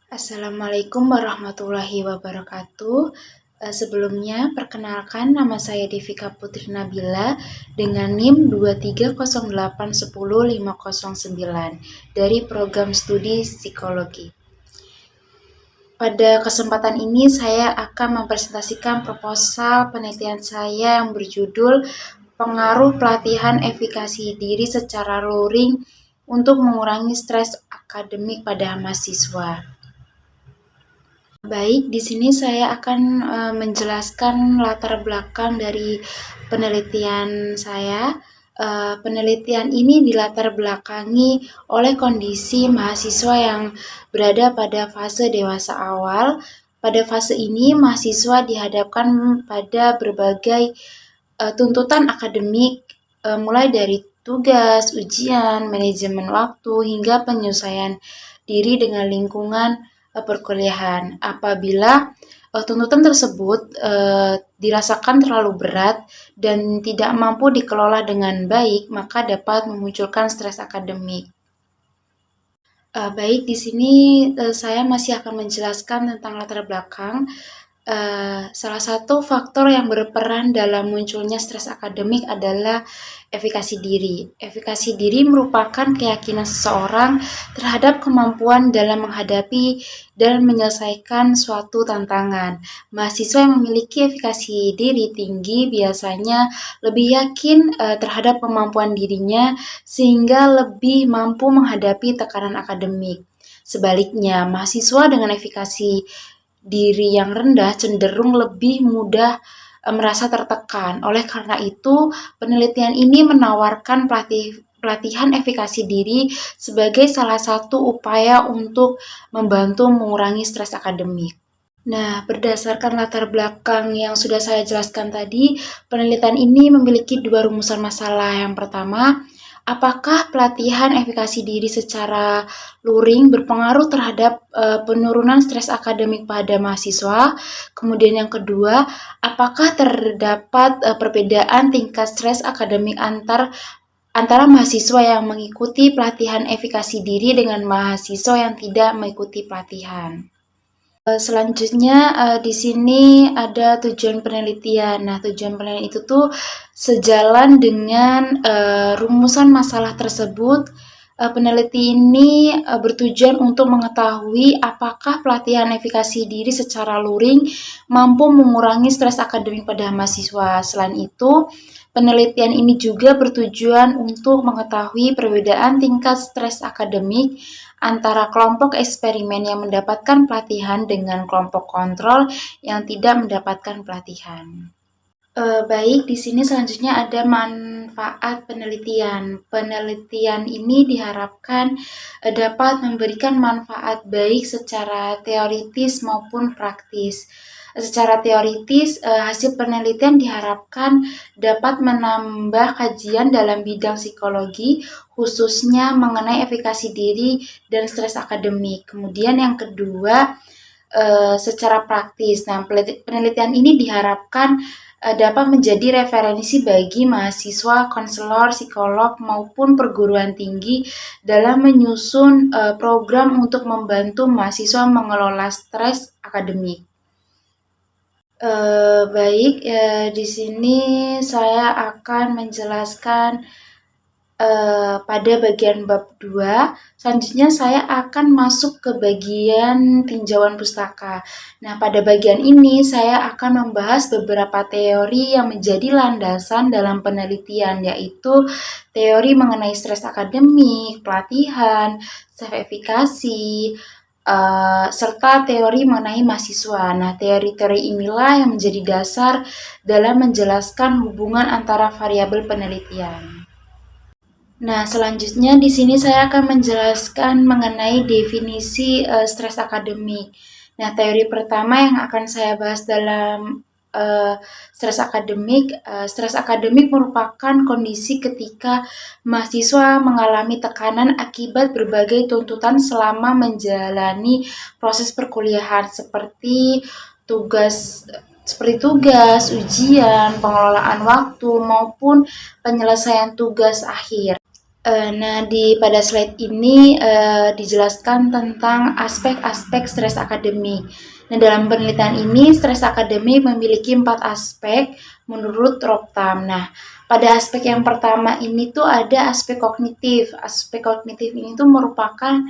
Assalamualaikum warahmatullahi wabarakatuh. Sebelumnya, perkenalkan nama saya Devika Putri Nabila dengan NIM 230810509 dari program studi psikologi. Pada kesempatan ini saya akan mempresentasikan proposal penelitian saya yang berjudul Pengaruh Pelatihan Efikasi Diri secara Luring untuk mengurangi stres akademik pada mahasiswa. Baik, di sini saya akan menjelaskan latar belakang dari penelitian saya. Penelitian ini dilatar belakangi oleh kondisi mahasiswa yang berada pada fase dewasa awal. Pada fase ini, mahasiswa dihadapkan pada berbagai tuntutan akademik, mulai dari tugas, ujian, manajemen waktu, hingga penyesuaian diri dengan lingkungan perkuliahan. Apabila tuntutan tersebut dirasakan terlalu berat dan tidak mampu dikelola dengan baik, maka dapat memunculkan stres akademik. Baik, di sini saya masih akan menjelaskan tentang latar belakang. Salah satu faktor yang berperan dalam munculnya stres akademik adalah efikasi diri. Efikasi diri merupakan keyakinan seseorang terhadap kemampuan dalam menghadapi dan menyelesaikan suatu tantangan. Mahasiswa yang memiliki efikasi diri tinggi biasanya lebih yakin terhadap kemampuan dirinya sehingga lebih mampu menghadapi tekanan akademik. Sebaliknya, mahasiswa dengan efikasi diri yang rendah cenderung lebih mudah merasa tertekan. Oleh karena itu, penelitian ini menawarkan pelatihan efikasi diri sebagai salah satu upaya untuk membantu mengurangi stres akademik. Nah, berdasarkan latar belakang yang sudah saya jelaskan tadi, penelitian ini memiliki dua rumusan masalah. Yang pertama, apakah pelatihan efikasi diri secara luring berpengaruh terhadap penurunan stres akademik pada mahasiswa? Kemudian yang kedua, apakah terdapat perbedaan tingkat stres akademik antara mahasiswa yang mengikuti pelatihan efikasi diri dengan mahasiswa yang tidak mengikuti pelatihan? Selanjutnya di sini ada tujuan penelitian. Nah, tujuan penelitian itu tuh sejalan dengan rumusan masalah tersebut. Peneliti ini bertujuan untuk mengetahui apakah pelatihan efikasi diri secara luring mampu mengurangi stres akademik pada mahasiswa. Selain itu, penelitian ini juga bertujuan untuk mengetahui perbedaan tingkat stres akademik antara kelompok eksperimen yang mendapatkan pelatihan dengan kelompok kontrol yang tidak mendapatkan pelatihan. Baik, di sini selanjutnya ada manfaat penelitian. Penelitian ini diharapkan dapat memberikan manfaat baik secara teoritis maupun praktis. Secara teoritis, hasil penelitian diharapkan dapat menambah kajian dalam bidang psikologi, khususnya mengenai efikasi diri dan stres akademik. Kemudian yang kedua, secara praktis. Nah, penelitian ini diharapkan dapat menjadi referensi bagi mahasiswa, konselor, psikolog, maupun perguruan tinggi dalam menyusun program untuk membantu mahasiswa mengelola stres akademik. Baik, di sini saya akan menjelaskan pada bagian bab 2. Selanjutnya saya akan masuk ke bagian tinjauan pustaka. Nah, pada bagian ini saya akan membahas beberapa teori yang menjadi landasan dalam penelitian, yaitu teori mengenai stres akademik, pelatihan, self-efikasi, serta teori mengenai mahasiswa. Nah, teori-teori inilah yang menjadi dasar dalam menjelaskan hubungan antara variabel penelitian. Nah, selanjutnya di sini saya akan menjelaskan mengenai definisi stres akademik. Nah, teori pertama yang akan saya bahas dalam stres akademik merupakan kondisi ketika mahasiswa mengalami tekanan akibat berbagai tuntutan selama menjalani proses perkuliahan seperti tugas, ujian, pengelolaan waktu, maupun penyelesaian tugas akhir. Pada slide ini dijelaskan tentang aspek-aspek stres akademik. Nah, dalam penelitian ini stres akademik memiliki 4 aspek menurut Roptam. Nah, pada aspek yang pertama ini tuh ada aspek kognitif. Aspek kognitif ini tuh merupakan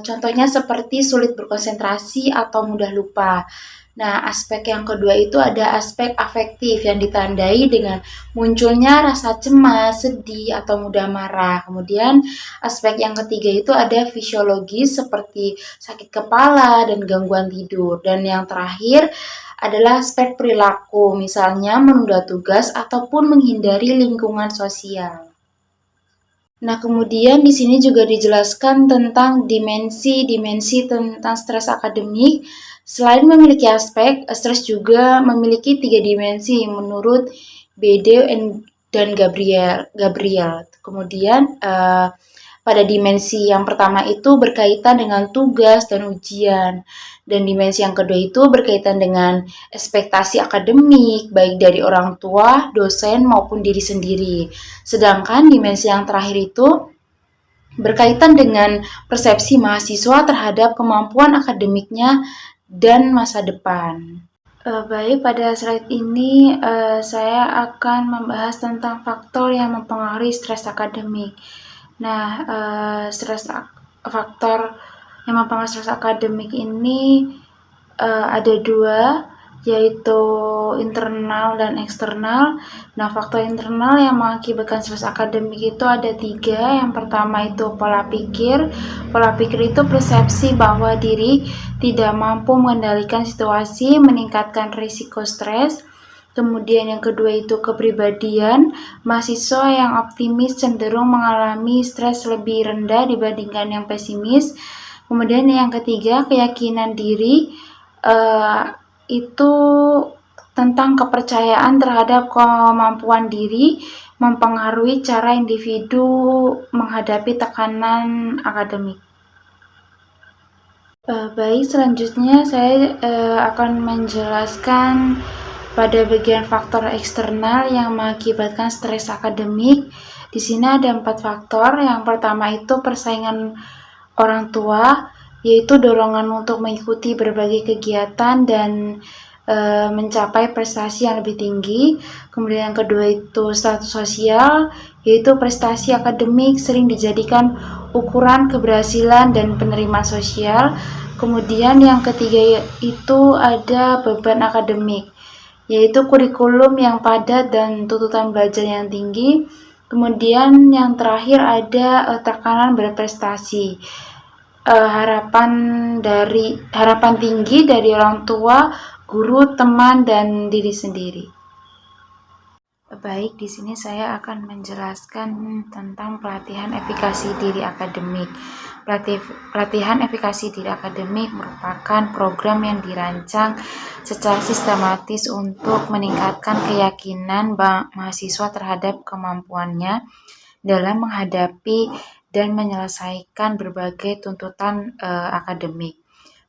contohnya seperti sulit berkonsentrasi atau mudah lupa. Nah, aspek yang kedua itu ada aspek afektif yang ditandai dengan munculnya rasa cemas, sedih, atau mudah marah. Kemudian aspek yang ketiga itu ada fisiologis seperti sakit kepala dan gangguan tidur. Dan yang terakhir adalah aspek perilaku, misalnya menunda tugas ataupun menghindari lingkungan sosial. Nah, kemudian di sini juga dijelaskan tentang dimensi-dimensi tentang stres akademik. Selain memiliki aspek, stres juga memiliki 3 dimensi menurut Bede dan Gabriel. Kemudian pada dimensi yang pertama itu berkaitan dengan tugas dan ujian. Dan dimensi yang kedua itu berkaitan dengan ekspektasi akademik, baik dari orang tua, dosen, maupun diri sendiri. Sedangkan dimensi yang terakhir itu berkaitan dengan persepsi mahasiswa terhadap kemampuan akademiknya dan masa depan. Baik, pada slide ini saya akan membahas tentang faktor yang mempengaruhi stres akademik. Nah, faktor yang mempengaruhi stres akademik ini ada 2, yaitu internal dan eksternal. Nah, faktor internal yang mengakibatkan stres akademik itu ada 3. Yang pertama itu pola pikir. Pola pikir itu persepsi bahwa diri tidak mampu mengendalikan situasi, meningkatkan risiko stres. Kemudian yang kedua itu kepribadian. Mahasiswa yang optimis cenderung mengalami stres lebih rendah dibandingkan yang pesimis. Kemudian yang ketiga keyakinan diri. Itu tentang kepercayaan terhadap kemampuan diri mempengaruhi cara individu menghadapi tekanan akademik. Baik, selanjutnya saya akan menjelaskan pada bagian faktor eksternal yang mengakibatkan stres akademik. Di sini ada 4 faktor. Yang pertama itu persaingan orang tua, yaitu dorongan untuk mengikuti berbagai kegiatan dan mencapai prestasi yang lebih tinggi. Kemudian yang kedua itu status sosial, yaitu prestasi akademik sering dijadikan ukuran keberhasilan dan penerimaan sosial. Kemudian yang ketiga itu ada beban akademik, yaitu kurikulum yang padat dan tuntutan belajar yang tinggi. Kemudian yang terakhir ada tekanan berprestasi. Harapan tinggi dari orang tua, guru, teman, dan diri sendiri. Baik, di sini saya akan menjelaskan tentang pelatihan efikasi diri akademik. Pelatihan efikasi diri akademik merupakan program yang dirancang secara sistematis untuk meningkatkan keyakinan mahasiswa terhadap kemampuannya dalam menghadapi dan menyelesaikan berbagai tuntutan akademik.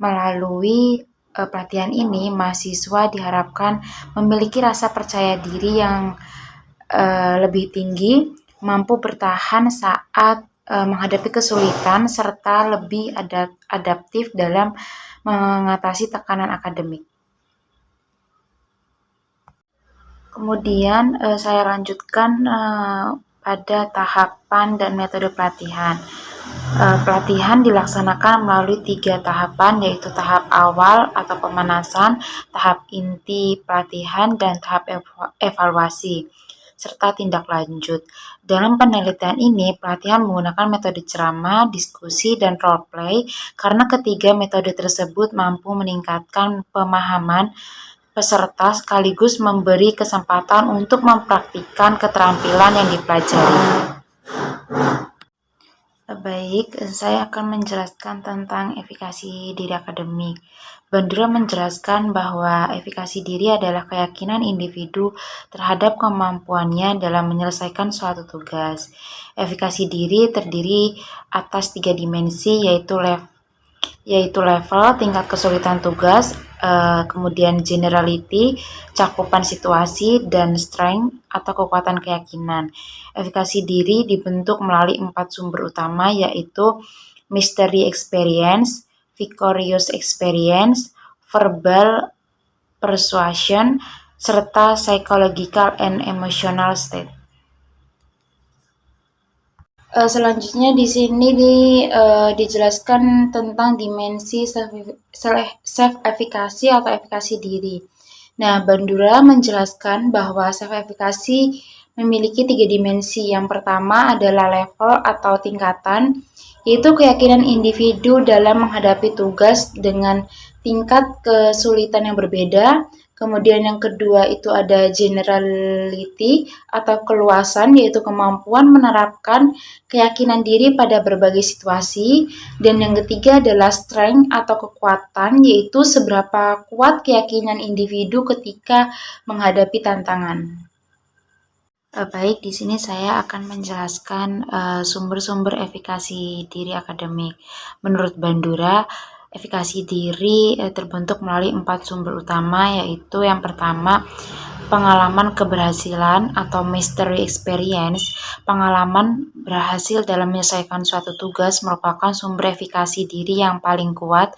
Melalui pelatihan ini, mahasiswa diharapkan memiliki rasa percaya diri yang lebih tinggi, mampu bertahan saat menghadapi kesulitan, serta lebih adaptif dalam mengatasi tekanan akademik. Kemudian saya lanjutkan pada tahapan dan metode pelatihan. Pelatihan dilaksanakan melalui 3 tahapan, yaitu tahap awal atau pemanasan, tahap inti pelatihan, dan tahap evaluasi, serta tindak lanjut. Dalam penelitian ini, pelatihan menggunakan metode ceramah, diskusi, dan role play karena ketiga metode tersebut mampu meningkatkan pemahaman peserta sekaligus memberi kesempatan untuk mempraktikkan keterampilan yang dipelajari. Baik, saya akan menjelaskan tentang efikasi diri akademik. Bandura menjelaskan bahwa efikasi diri adalah keyakinan individu terhadap kemampuannya dalam menyelesaikan suatu tugas. Efikasi diri terdiri atas 3 dimensi, yaitu level, tingkat kesulitan tugas, kemudian generality, cakupan situasi, dan strength atau kekuatan keyakinan. Efikasi diri dibentuk melalui 4 sumber utama, yaitu mystery experience, vicarious experience, verbal persuasion, serta psychological and emotional state. Selanjutnya di sini dijelaskan tentang dimensi self-efikasi atau efikasi diri. Nah, Bandura menjelaskan bahwa self-efikasi memiliki 3 dimensi. Yang pertama adalah level atau tingkatan, yaitu keyakinan individu dalam menghadapi tugas dengan tingkat kesulitan yang berbeda. Kemudian yang kedua itu ada generality atau keluasan, yaitu kemampuan menerapkan keyakinan diri pada berbagai situasi. Dan yang ketiga adalah strength atau kekuatan, yaitu seberapa kuat keyakinan individu ketika menghadapi tantangan. Baik, di sini saya akan menjelaskan sumber-sumber efikasi diri akademik. Menurut Bandura, efikasi diri terbentuk melalui 4 sumber utama, yaitu yang pertama pengalaman keberhasilan atau mastery experience. Pengalaman berhasil dalam menyelesaikan suatu tugas merupakan sumber efikasi diri yang paling kuat.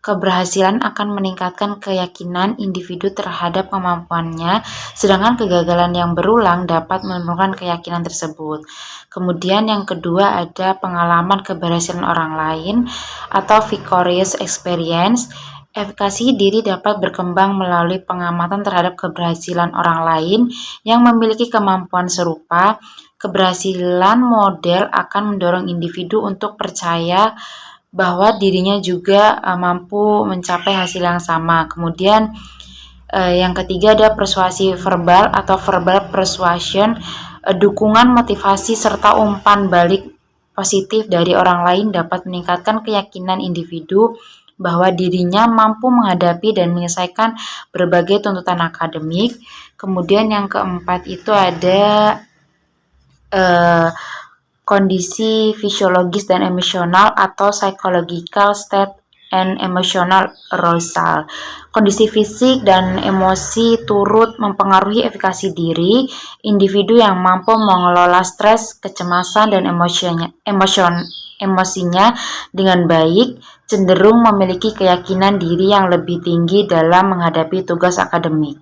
Keberhasilan akan meningkatkan keyakinan individu terhadap kemampuannya, sedangkan kegagalan yang berulang dapat menurunkan keyakinan tersebut. Kemudian yang kedua ada pengalaman keberhasilan orang lain atau vicarious experience. Efikasi diri dapat berkembang melalui pengamatan terhadap keberhasilan orang lain yang memiliki kemampuan serupa. Keberhasilan model akan mendorong individu untuk percaya bahwa dirinya juga mampu mencapai hasil yang sama. Kemudian yang ketiga ada persuasi verbal atau verbal persuasion, dukungan, motivasi, serta umpan balik positif dari orang lain dapat meningkatkan keyakinan individu bahwa dirinya mampu menghadapi dan menyelesaikan berbagai tuntutan akademik. Kemudian yang keempat itu ada kondisi fisiologis dan emosional atau psychological state and emotional arousal. Kondisi fisik dan emosi turut mempengaruhi efikasi diri. Individu yang mampu mengelola stres, kecemasan, dan emosinya dengan baik cenderung memiliki keyakinan diri yang lebih tinggi dalam menghadapi tugas akademik.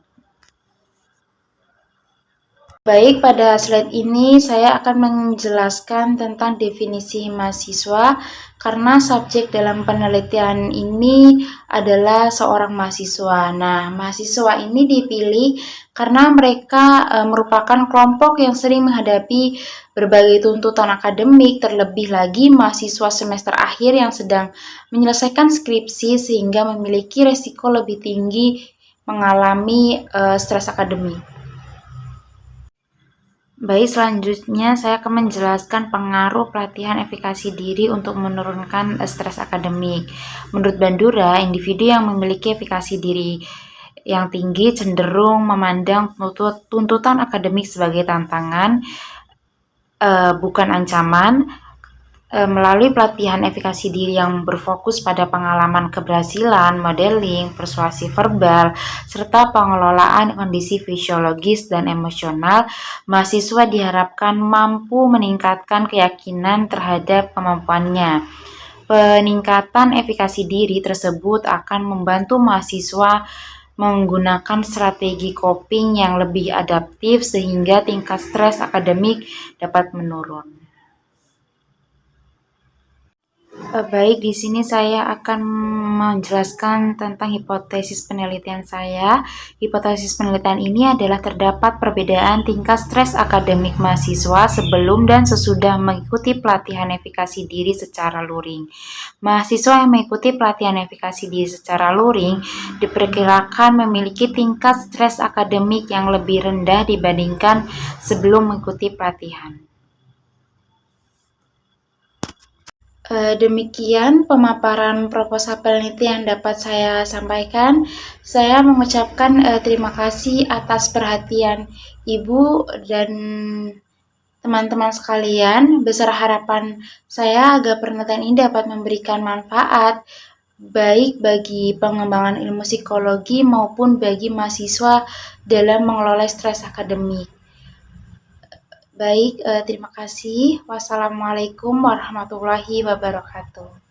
Baik, pada slide ini saya akan menjelaskan tentang definisi mahasiswa karena subjek dalam penelitian ini adalah seorang mahasiswa. Nah, mahasiswa ini dipilih karena mereka merupakan kelompok yang sering menghadapi berbagai tuntutan akademik, terlebih lagi mahasiswa semester akhir yang sedang menyelesaikan skripsi sehingga memiliki resiko lebih tinggi mengalami stres akademik. Baik, selanjutnya saya akan menjelaskan pengaruh pelatihan efikasi diri untuk menurunkan stres akademik. Menurut Bandura, individu yang memiliki efikasi diri yang tinggi cenderung memandang tuntutan akademik sebagai tantangan, bukan ancaman. Melalui pelatihan efikasi diri yang berfokus pada pengalaman keberhasilan, modeling, persuasi verbal, serta pengelolaan kondisi fisiologis dan emosional, mahasiswa diharapkan mampu meningkatkan keyakinan terhadap kemampuannya. Peningkatan efikasi diri tersebut akan membantu mahasiswa menggunakan strategi coping yang lebih adaptif sehingga tingkat stres akademik dapat menurun. Baik, di sini saya akan menjelaskan tentang hipotesis penelitian saya. Hipotesis penelitian ini adalah terdapat perbedaan tingkat stres akademik mahasiswa sebelum dan sesudah mengikuti pelatihan efikasi diri secara luring. Mahasiswa yang mengikuti pelatihan efikasi diri secara luring diperkirakan memiliki tingkat stres akademik yang lebih rendah dibandingkan sebelum mengikuti pelatihan. Demikian pemaparan proposal penelitian yang dapat saya sampaikan. Saya mengucapkan terima kasih atas perhatian Ibu dan teman-teman sekalian. Besar harapan saya agar penelitian ini dapat memberikan manfaat baik bagi pengembangan ilmu psikologi maupun bagi mahasiswa dalam mengelola stres akademik. Baik, terima kasih. Wassalamualaikum warahmatullahi wabarakatuh.